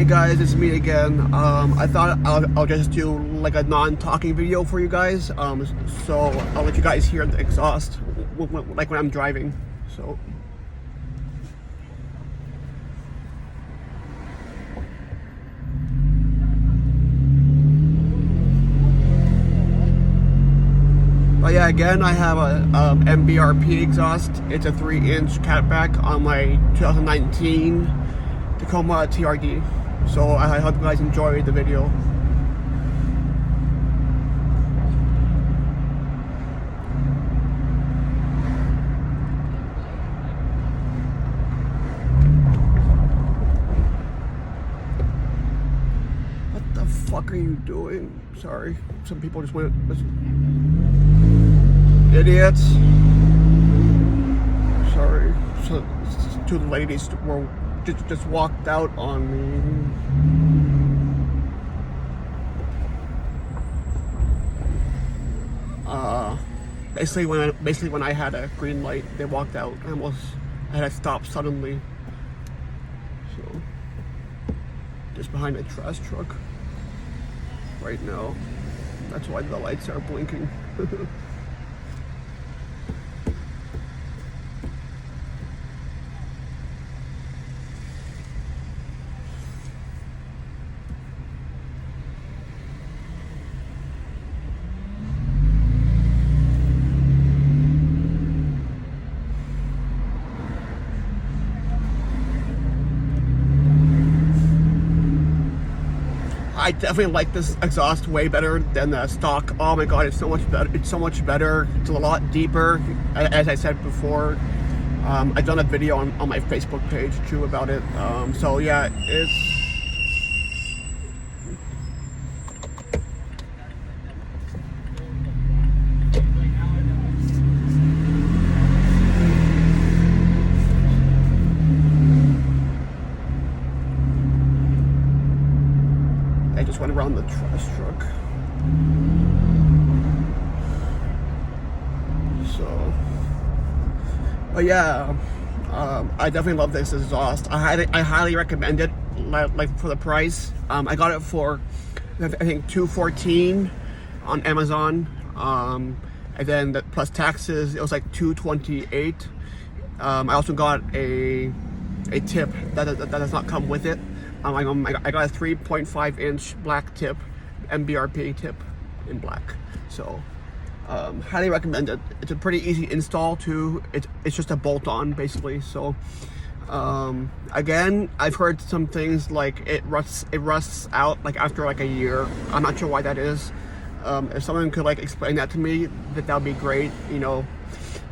guys, it's me again. I thought I'll just do like a non-talking video for you guys. So I'll let you guys hear the exhaust, like when I'm driving. So. But yeah, again, I have a MBRP exhaust. It's a 3-inch catback on my 2019 Tacoma TRD. So I hope you guys enjoy the video. What the fuck are you doing? Sorry, some people just went. Idiots. Sorry. So, two ladies were just walked out on me. Basically when I had a green light, they walked out. I had to stop suddenly. So, just behind a trash truck right now. That's why the lights are blinking. I definitely like this exhaust way better than the stock. Oh my god, it's so much better. It's so much better. It's a lot deeper. As I said before, I've done a video on my Facebook page too about it. So yeah, it's. I just went around the trash truck. So, but yeah, I definitely love this exhaust. I highly recommend it. Like for the price, I got it for I think $214 on Amazon, and then plus taxes, it was like $228. I also got a tip that does not come with it. I got a 3.5-inch black tip, MBRP tip in black. So, highly recommend it. It's a pretty easy install too. It's just a bolt-on basically. So, again, I've heard some things like it rusts out like after like a year. I'm not sure why that is. If someone could like explain that to me, that would be great. You know,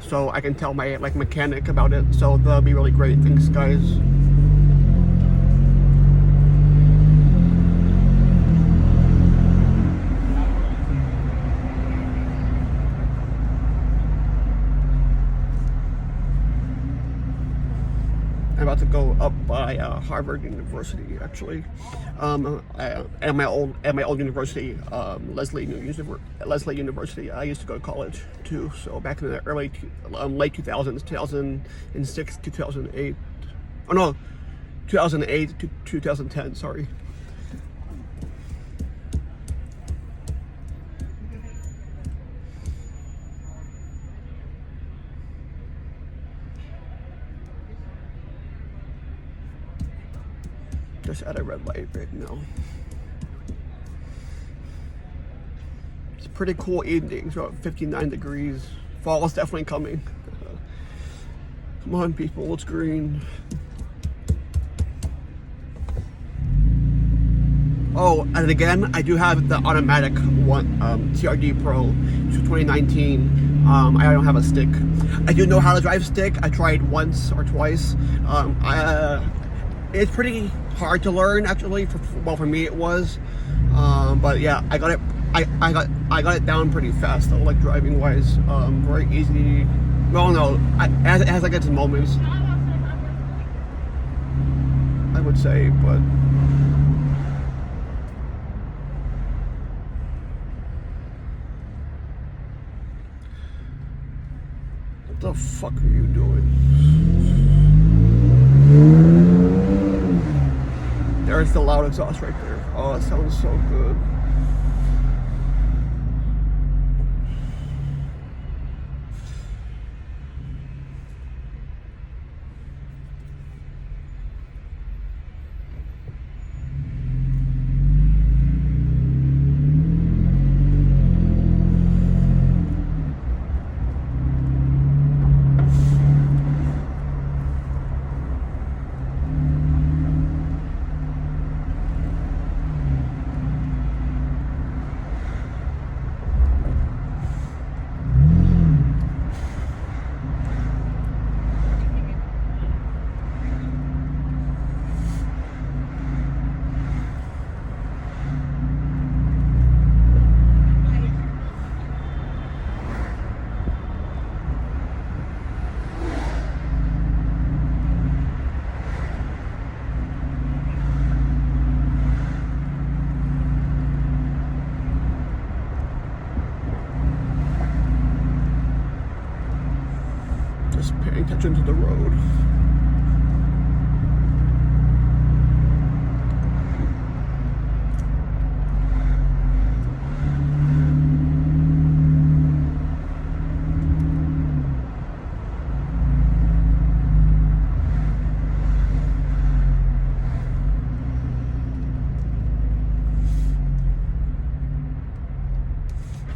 so I can tell my like mechanic about it. So that'll be really great. Thanks, guys. I'm about to go up by Harvard University, actually, and my old university, Leslie University. I used to go to college too. So back in the late 2000s, 2006, 2008. Oh no, 2008 to 2010. Sorry. Just at a red light right now. It's a pretty cool evening. It's about 59 degrees. Fall is definitely coming. Come on, people, it's green. Oh, and again, I do have the automatic one, TRD Pro 2019. I don't have a stick. I do know how to drive stick. I tried once or twice. It's pretty hard to learn, actually. For me, it was. But yeah, I got it down pretty fast, though, like driving wise. Very easy. Well, no, it has like its moments, I would say, but. What the fuck are you doing? There's the light. loud exhaust right there. Oh, it sounds so good. Just paying attention to the road.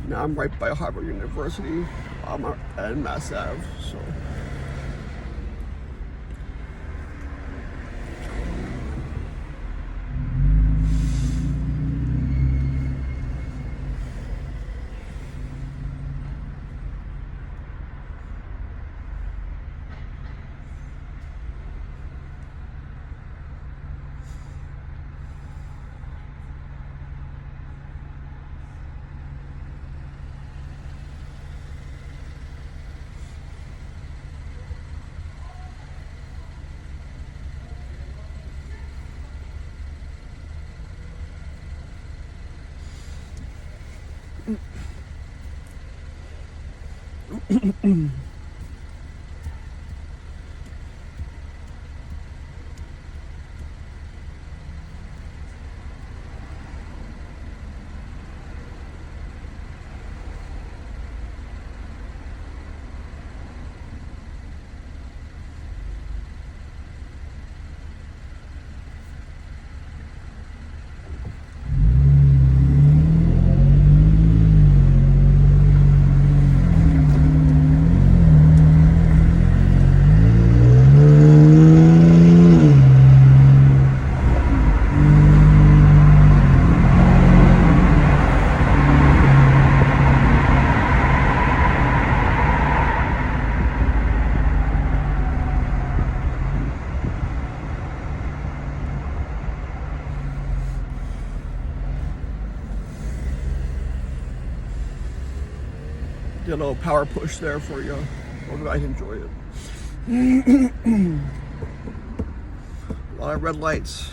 Now I'm right by Harvard University and Mass Ave, so. Did a little power push there for you. Hope you guys enjoy it. A lot of red lights.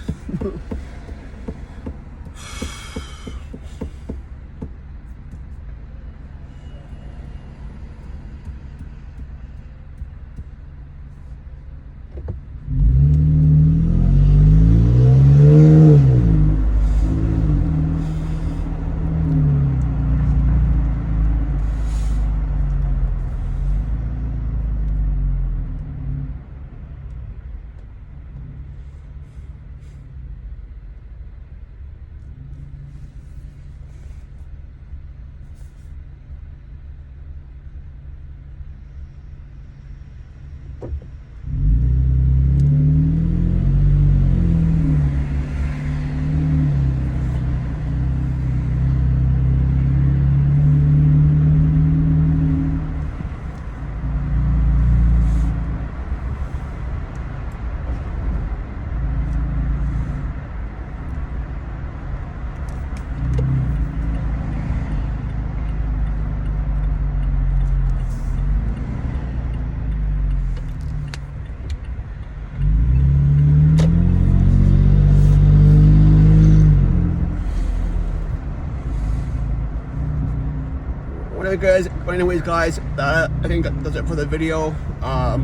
Anyways, guys, I think that does it for the video.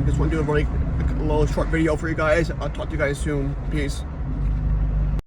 Just want to do a really little short video for you guys. I'll talk to you guys soon. Peace.